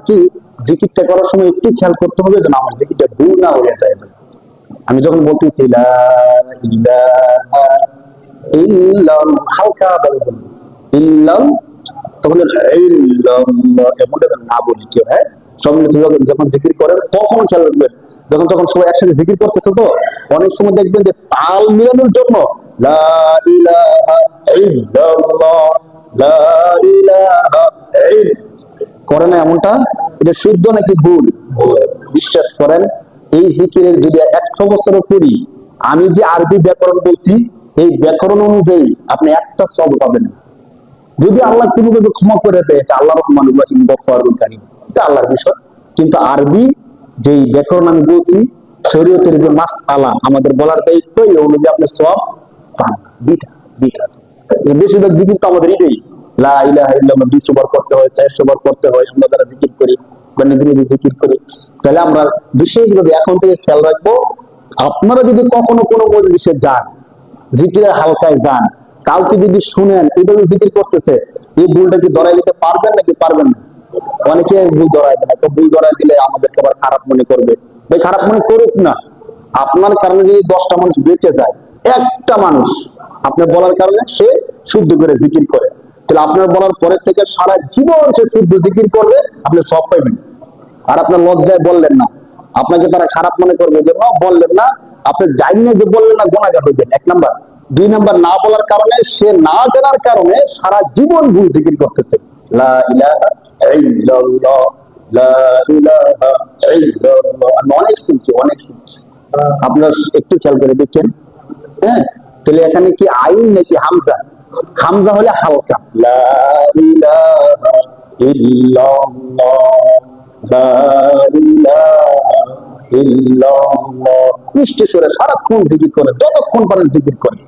কি জিকিরটা করার সময় একটু খেয়াল করতে হবে যেন আমার জিকিরটা ভুল না হয়ে যায়। আমি যখন বলতেছি লা ইলাহা ইল্লাল্লাহ, হালকা ভাবে বলবো ইল্লাল, তখন ইল্লাল্লাহ এমনটা না বলি কেউ, হ্যাঁ সম্মিলিত যখন জিকির করেন তখন খেয়াল রাখবেন। যখন তখন সবাই একসাথে জিকির করতেছে তো অনেক সময় দেখবেন যে তাল মিলানোর জন্য লা ইলাহা ইল্লাল্লাহ লা ইলাহা করে না, এমনটা এটা শুদ্ধ নাকি ভুল? বিশ্বাস করেন এই জিকিরের যদি 100 বছরও করি, আমি যে আরবি ব্যাকরণ বলছি এই ব্যাকরণ অনুযায়ী আপনি একটা সব পাবেন না। যদি আল্লাহ কোনোভাবে ক্ষমা করে দেয় এটা আল্লাহ রহমান রহিম গফফারুল কারীম, এটা আল্লাহর বিষয়। কিন্তু আরবি যেই ব্যাকরণ আমি বলছি, শরীয়তের যে মাসআলা আমাদের বলার দায়িত্ব, এই অনুযায়ী আপনি সব পান। বিটা আছে। বেশিরভাগ জিকির তো আমাদের এটাই, লা ইলাহা ইল্লাল্লাহ 200 বার করতে হয়, 400 বার করতে হয়, আমরা যারা জিকির করি বা নিজে নিজে জিকির করি। তাহলে আমরা বিশেষভাবে এখন থেকে খেয়াল রাখবো, আপনারা যদি কখনো কোনো মজলিসে যান, জিকিরের হালকায় যান, কাউকে যদি শুনেন এইভাবে জিকির করতেছে, এই ভুলটা কি ধরাই দিতে পারবেন নাকি পারবেন না? অনেকে ভুল ধরাই দেয়, তো ভুল ধরাই দিলে আমাদেরকে আবার খারাপ মনে করবে। ভাই খারাপ মনে করুক না, আপনার কারণে যদি 10টা মানুষ বেঁচে যায়, একটা মানুষ আপনার বলার কারণে সে শুদ্ধ করে জিকির করে, তাহলে আপনার বলার পরের থেকে সারা জীবন সে শুদ্ধ জিকির করবে, আপনি সব পাইবেন। আর আপনার লজ্জায় বললেন না, আপনাকে তারা খারাপ মনে করবে জন্য বললেন না, আপনি জানেন যে বললেন না, গুনাহগার হইবেন 1 নাম্বার। 2 নাম্বার, না বলার কারণে সে না জানার কারণে সারা জীবন ভুল জিকির করতেছে। লা ইলাহা ইল্লাল্লাহ লা ইলাহা ইল্লাল্লাহ, আমি অনেক শুনছি। আপনারা একটু খেয়াল করে দেখেন, হ্যাঁ তাহলে এখানে কি আইন নাকি হামজা? হামজা হলে হালকা, লা ইলাহা ইল্লাল্লাহ লা ইলাহা ইল্লাল্লাহ, মিষ্টি সুরে সারাক্ষণ জিকির করে, যতক্ষণ পারেন জিকির করে।